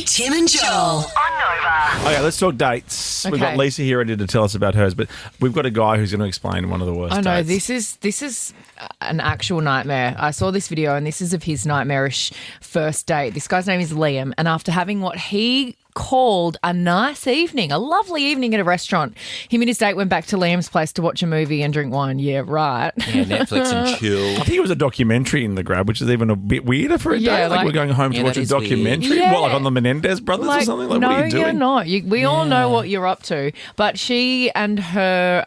Tim and Joel on Nova. Okay, let's talk dates. We've got Okay. Lisa here ready to tell us about hers, but we've got a guy who's going to explain one of the worst I know, dates. this is an actual nightmare. I saw this video and this is of his nightmarish first date. This guy's name is Liam, and after having what he called a nice evening, a lovely evening at a restaurant, him and his date went back to Liam's place to watch a movie and drink wine. Yeah, right. Yeah, Netflix and chill. I think it was a documentary in the grab, which is even a bit weirder for a Yeah, date. Like, like- we're going home to Yeah, watch that a is weird. documentary. Yeah. What, like on the Menendez brothers or something? Like, no, what are you doing? you're not. We all know what you're up to. But she and her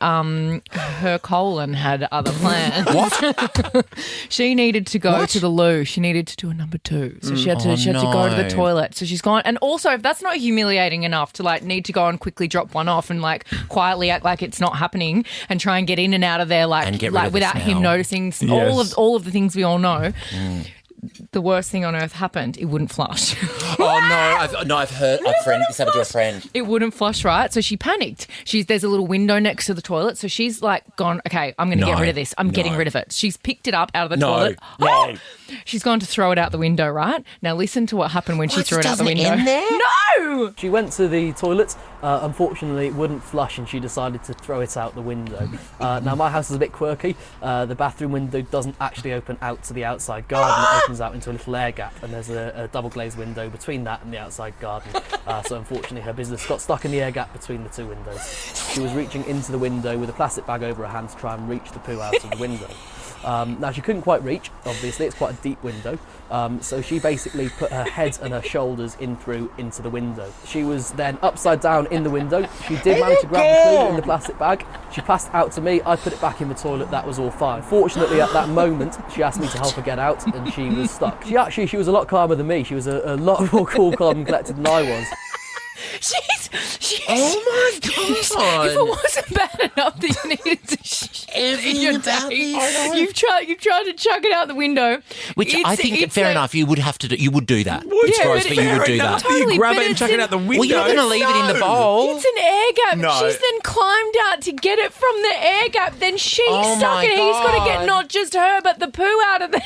colon had other plans. What? She needed to go to the loo. She needed to do a number 2. So she had to go to the no. toilet. So she's gone. And also, if that's not humiliating enough to like need to go and quickly drop one off and like quietly act like it's not happening and try and get in and out of there And get rid like of the without him smell. noticing Yes. all of the things we all know. The worst thing on earth happened. It wouldn't flush. I've heard this happened to a friend. It wouldn't flush right, so she panicked. There's a little window next to the toilet, so she's like gone, okay, I'm going to get rid of this. I'm getting rid of it. She's picked it up out of the toilet. No. She's gone to throw it out the window, right? Now listen to what happened when she threw it out the window. No! She went to the toilet. Unfortunately, it wouldn't flush and she decided to throw it out the window. Now, my house is a bit quirky. The bathroom window doesn't actually open out to the outside garden. It opens out into a little air gap, and there's a double glazed window between that and the outside garden. So unfortunately, her business got stuck in the air gap between the two windows. She was reaching into the window with a plastic bag over her hand to try and reach the poo out of the window. Now, she couldn't quite reach, obviously, it's quite a deep window, so she basically put her head and her shoulders in through into the window. She was then upside down in the window. She did manage to grab the poo in the plastic bag. She passed out to me, I put it back in the toilet, that was all fine. Fortunately, at that moment, she asked me to help her get out, and she was stuck. She was a lot calmer than me. She was a lot more cool, calm and collected than I was. She's Oh my God. If it wasn't bad enough that you needed to shit in your about day, this. you've tried to chuck it out the window. Which I think, fair enough, you would have to do. You would do that. Yeah, It's gross, but but you would do enough. that. Totally, You grab but it and it's chuck it in- out the window. Well, you're not going to leave it in the bowl. It's an air gap. No. She's then climbed out to get it from the air gap. Then she's Oh stuck my and he's got to get God. not just her, but the poo out of there.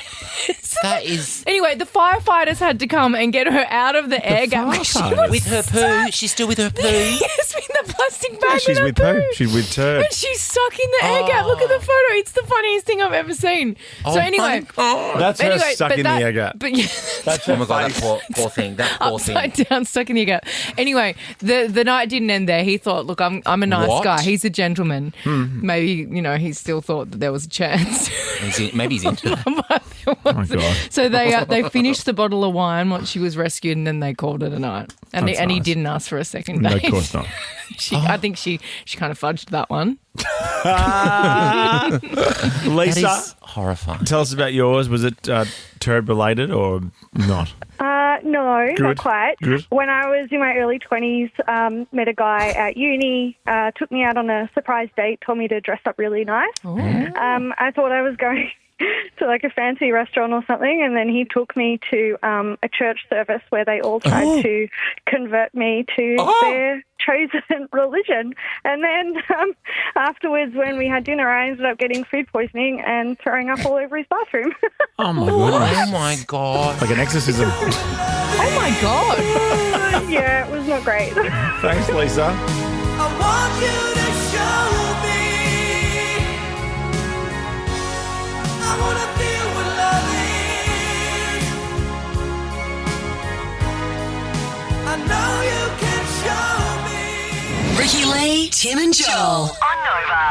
That is Anyway, the firefighters had to come and get her out of the air gap. She firefighters? was with her poo. She's still with her poo. yes, with the plastic bag She's her with poo. poo. She's with turd. And she's stuck in the air gap. Look at the photo. It's the funniest thing I've ever seen. So anyway, That's her stuck but in that- the air gap. But yeah, That's Oh her my God, that face. poor thing. That poor thing. upside down, stuck in the air gap. Anyway, the night didn't end there. He thought, look, I'm a nice What? guy. He's a gentleman. Maybe he still thought that there was a chance. Maybe he's into it. But there Oh my wasn't. God. So they finished the bottle of wine once she was rescued, and then they called it a night. And That's he nice. didn't ask for a second No, date. of course not. I think she kind of fudged that one. That Lisa, is horrifying. tell us about yours. Was it turd related or not? No, Good. not quite. Good. When I was in my early 20s, met a guy at uni, took me out on a surprise date, told me to dress up really nice. I thought I was going to like a fancy restaurant or something, and then he took me to a church service where they all tried to convert me to their chosen religion. And then afterwards, when we had dinner, I ended up getting food poisoning and throwing up all over his bathroom. Oh my goodness. Oh my God. Like an exorcism. Oh my God. Yeah, it was not great. Thanks, Lisa. I want you to show me. I want to feel what love is. I know you can show me. Ricky Lee, Tim and Joel on Nova.